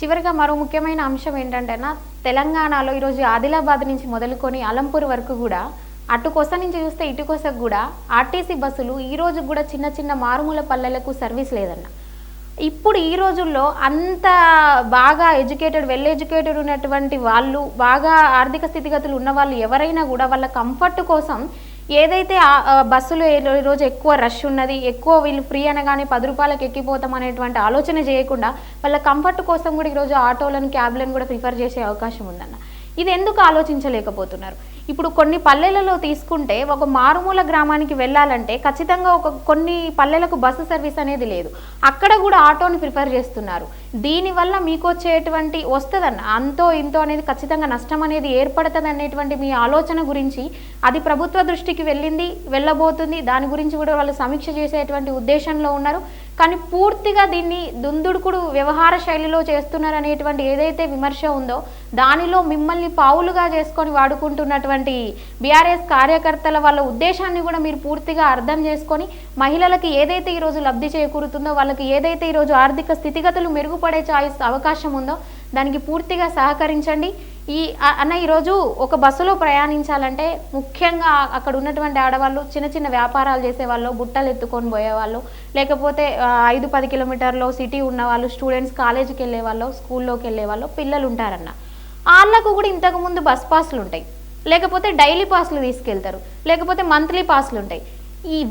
చివరిగా మరో ముఖ్యమైన అంశం ఏంటంటేనా, తెలంగాణలో ఈరోజు ఆదిలాబాద్ నుంచి మొదలుకొని అలంపూర్ వరకు కూడా అటు కొస నుంచి చూస్తే ఇటు కొసకు కూడా ఆర్టీసీ బస్సులు ఈ రోజు కూడా చిన్న చిన్న మారుమూల పల్లెలకు సర్వీస్ లేదన్న. ఇప్పుడు ఈ రోజుల్లో అంత బాగా వెల్ ఎడ్యుకేటెడ్ ఉన్నటువంటి వాళ్ళు, బాగా ఆర్థిక స్థితిగతులు ఉన్న వాళ్ళు ఎవరైనా కూడా వాళ్ళ కంఫర్ట్ కోసం ఏదైతే బస్సులు ఈరోజు ఎక్కువ రష్ ఉన్నది, ఎక్కువ వీళ్ళు ఫ్రీ అనగానే 10 రూపాయలకు ఎక్కిపోతాం అనేటువంటి ఆలోచన చేయకుండా వాళ్ళ కంఫర్ట్ కోసం కూడా ఈరోజు ఆటోలను, క్యాబ్లను కూడా ప్రిఫర్ చేసే అవకాశం ఉందన్న. ఇది ఎందుకు ఆలోచించలేకపోతున్నారు? ఇప్పుడు కొన్ని పల్లెలలో తీసుకుంటే ఒక మారుమూల గ్రామానికి వెళ్ళాలంటే ఖచ్చితంగా కొన్ని పల్లెలకు బస్సు సర్వీస్ అనేది లేదు. అక్కడ కూడా ఆటోని ప్రిఫర్ చేస్తున్నారు. దీనివల్ల మీకు వచ్చేటువంటి వస్తుందన్న అంతో ఇంతో అనేది ఖచ్చితంగా నష్టం అనేది ఏర్పడుతుంది అనేటువంటి మీ ఆలోచన గురించి అది ప్రభుత్వ దృష్టికి వెళ్ళబోతుంది. దాని గురించి కూడా వాళ్ళు సమీక్ష చేసేటువంటి ఉద్దేశంలో ఉన్నారు. కానీ పూర్తిగా దీన్ని దుందుడుకుడు వ్యవహార శైలిలో చేస్తున్నారు అనేటువంటి ఏదైతే విమర్శ ఉందో దానిలో మిమ్మల్ని పావులుగా చేసుకొని వాడుకుంటున్నటువంటి బీఆర్ఎస్ కార్యకర్తల వాళ్ళ ఉద్దేశాన్ని కూడా మీరు పూర్తిగా అర్థం చేసుకొని మహిళలకు ఏదైతే ఈరోజు లబ్ధి చేకూరుతుందో, వాళ్ళకి ఏదైతే ఈరోజు ఆర్థిక స్థితిగతులు మెరుగుపడే అవకాశం ఉందో దానికి పూర్తిగా సహకరించండి. ఈరోజు ఒక బస్సులో ప్రయాణించాలంటే ముఖ్యంగా అక్కడ ఉన్నటువంటి ఆడవాళ్ళు, చిన్న చిన్న వ్యాపారాలు చేసేవాళ్ళు, బుట్టలు ఎత్తుకొని పోయేవాళ్ళు, లేకపోతే 5-10 కిలోమీటర్లో సిటీ ఉన్నవాళ్ళు, స్టూడెంట్స్ కాలేజీకి వెళ్ళే వాళ్ళు, స్కూల్లోకి వెళ్ళే వాళ్ళు, పిల్లలు ఉంటారన్న. వాళ్ళకు కూడా ఇంతకుముందు బస్ పాస్లు ఉంటాయి, లేకపోతే డైలీ పాస్లు తీసుకెళ్తారు, లేకపోతే మంత్లీ పాస్లు ఉంటాయి.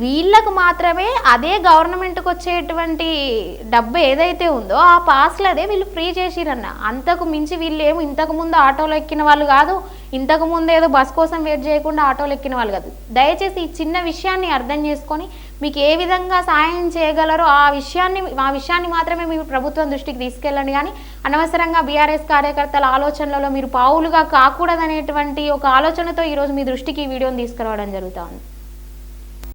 వీళ్ళకు మాత్రమే అదే గవర్నమెంట్కి వచ్చేటువంటి డబ్బు ఏదైతే ఉందో ఆ పాస్లు అదే వీళ్ళు ఫ్రీ చేసిరన్న. అంతకు మించి వీళ్ళు ఏమో ఇంతకుముందు ఆటోలో ఎక్కిన వాళ్ళు కాదు, ఇంతకుముందు ఏదో బస్ కోసం వెయిట్ చేయకుండా ఆటోలో ఎక్కిన వాళ్ళు కాదు. దయచేసి ఈ చిన్న విషయాన్ని అర్థం చేసుకొని మీకు ఏ విధంగా సాయం చేయగలరో ఆ విషయాన్ని మాత్రమే మీరు ప్రభుత్వం దృష్టికి తీసుకెళ్ళండి. కానీ అనవసరంగా బీఆర్ఎస్ కార్యకర్తల ఆలోచనలలో మీరు పావులుగా కాకూడదనేటువంటి ఒక ఆలోచనతో ఈరోజు మీ దృష్టికి ఈ వీడియోని తీసుకురావడం జరుగుతుంది.